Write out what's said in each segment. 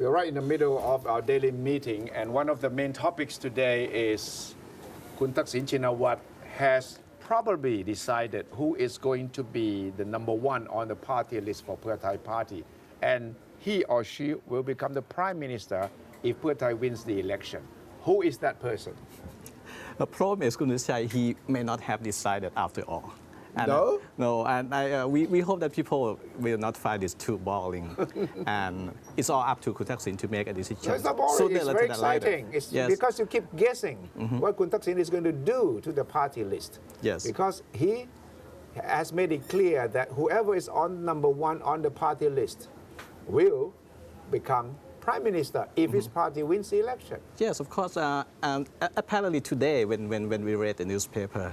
We're right in the middle of our daily meeting, and one of the main topics today is Kun Thaksin Shinawatra has probably decided who is going to be the number one on the party list for Pheu Thai Party, and he or she will become the prime minister if Pheu Thai wins the election. Who is that person? The problem is, he may not have decided after all. And, no? No, and we hope that people will not find this too boring. And it's all up to Kun Thaksin to make a decision. No, it's not boring, it's very exciting. It's yes. Because you keep guessing what Kun Thaksin is going to do to the party list. Yes. Because he has made it clear that whoever is on number one on the party list will become prime minister if his party wins the election. Yes, of course. Apparently today, when we read the newspaper,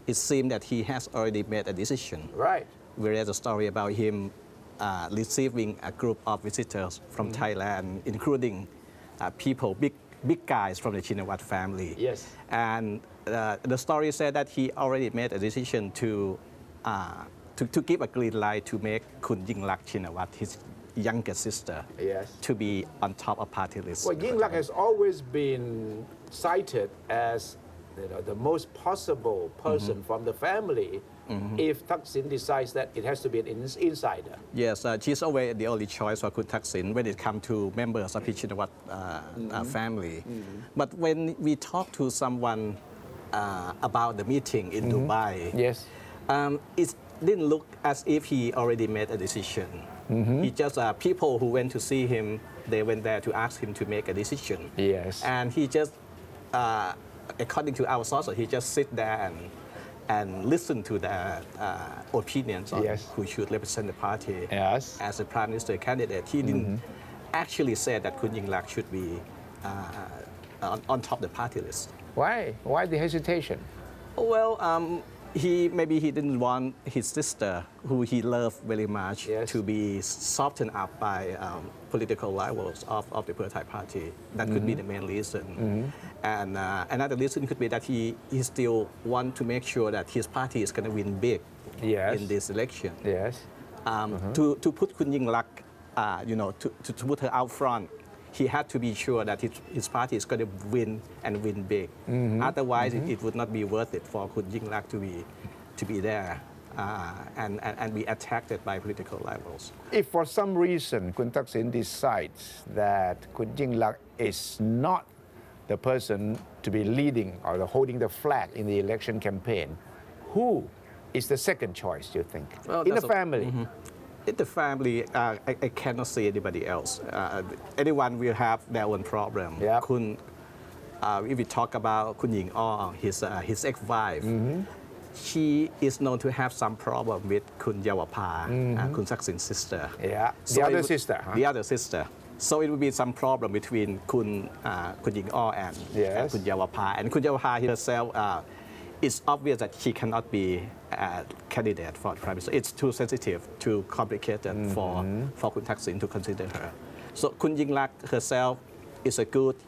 it seemed that he has already made a decision. Right. We read a story about him receiving a group of visitors from Thailand, including people, big guys from the Shinawatra family. Yes. And the story said that he already made a decision to give a green light to make Kun Yingluck Shinawatra, his younger sister, yes, to be on top of party list. Well, Yingluck has always been cited as the most possible person from the family if Thaksin decides that it has to be an insider. Yes, she's always the only choice for Kun Thaksin when it comes to members of his Shinawatra family. But when we talk to someone about the meeting in Dubai, yes, it didn't look as if he already made a decision. He just people who went to see him, they went there to ask him to make a decision. Yes. And he just, according to our sources, he just sit there and listen to the opinions on who should represent the party as a prime minister candidate. He didn't actually say that Kun Yingluck should be on top of the party list. Why? Why the hesitation? Well, maybe he didn't want his sister, who he loved very much, to be softened up by political rivals of the Pheu Thai Party. That could be the main reason. And another reason could be that he still want to make sure that his party is going to win big in this election. Yes. To put Kun Yingluck, to put her out front, he had to be sure that his party is going to win and win big. Otherwise, it would not be worth it for Kun Yingluck to be there and be attacked by political rivals. If for some reason Kun Thaksin decides that Kun Yingluck is not the person to be leading or holding the flag in the election campaign, who is the second choice, you think, in the family? In the family, I cannot see anybody else. Anyone will have their own problem. Yep. If we talk about Kun Ying Aw, his ex-wife, she is known to have some problem with Kun Yawapa, Kun Thaksin's sister. Yeah, so the other sister. Huh? The other sister. So it would be some problem between Kun Ying Aw and Kun Yawapa. And Kun Yawapa herself, it's obvious that she cannot be a candidate for the prime minister. It's too sensitive, too complicated for Kun Thaksin to consider her. So Kun Yingluck herself is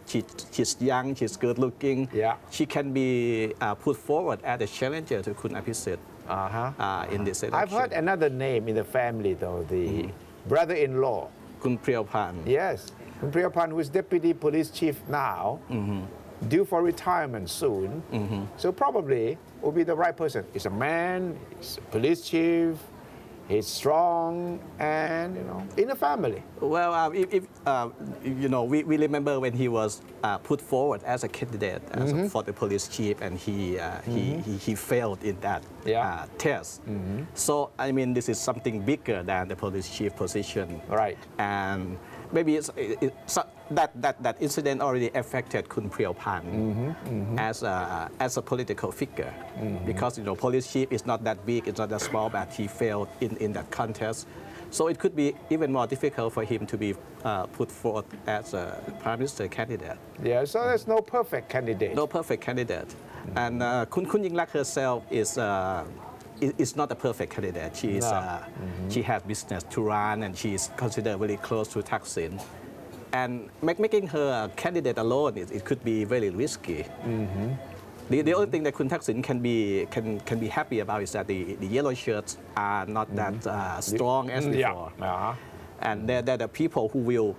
she's young, she's good looking. Yeah. She can be put forward as a challenger to Kun Apisit in this election. I've heard another name in the family though, the brother-in-law. Kun Priyapan. Yes, Kun Priyapan, who is deputy police chief now, due for retirement soon. So probably will be the right person. He's a man, he's a police chief, he's strong, and in a family. Well, we remember when he was put forward as a candidate for the police chief, and he failed in that test. So I mean, this is something bigger than the police chief position, right? And maybe that incident already affected Kun Priyapan as a political figure, because police chief is not that big, it's not that small, but he failed in that contest. So it could be even more difficult for him to be put forth as a prime minister candidate. Yeah, so there's no perfect candidate. No perfect candidate, and Kun Yingluck herself is not a perfect candidate. She has business to run, and she is considered very close to Thaksin. And making her a candidate alone, it could be very risky. The only thing that Kun Thaksin can be happy about is that the yellow shirts are not that strong as before. And they're the people who will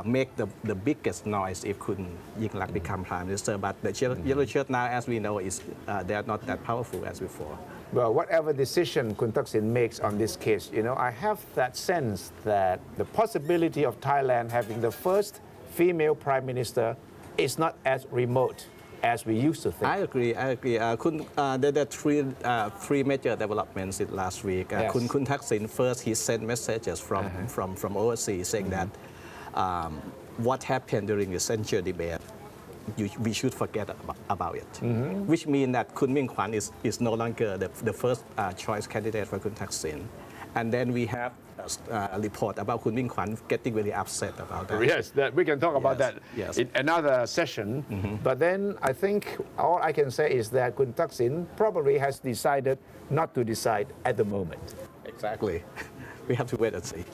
make the biggest noise if Kun Yingluck become Prime Minister. But the yellow shirt now, as we know, is they are not that powerful as before. Well, whatever decision Kun Thaksin makes on this case, I have that sense that the possibility of Thailand having the first female prime minister is not as remote as we used to think. I agree. There are three major developments in last week. Yes. Kun Thaksin, first, he sent messages from overseas saying that what happened during the censure debate, we should forget about it. Which means that Kun Min Kwan is no longer the first choice candidate for Kun Thaksin. And then we have a report about Kun Min Kwan getting very upset about that. Yes, we can talk about that in another session. But then I think all I can say is that Kun Thaksin probably has decided not to decide at the moment. Exactly. We have to wait and see.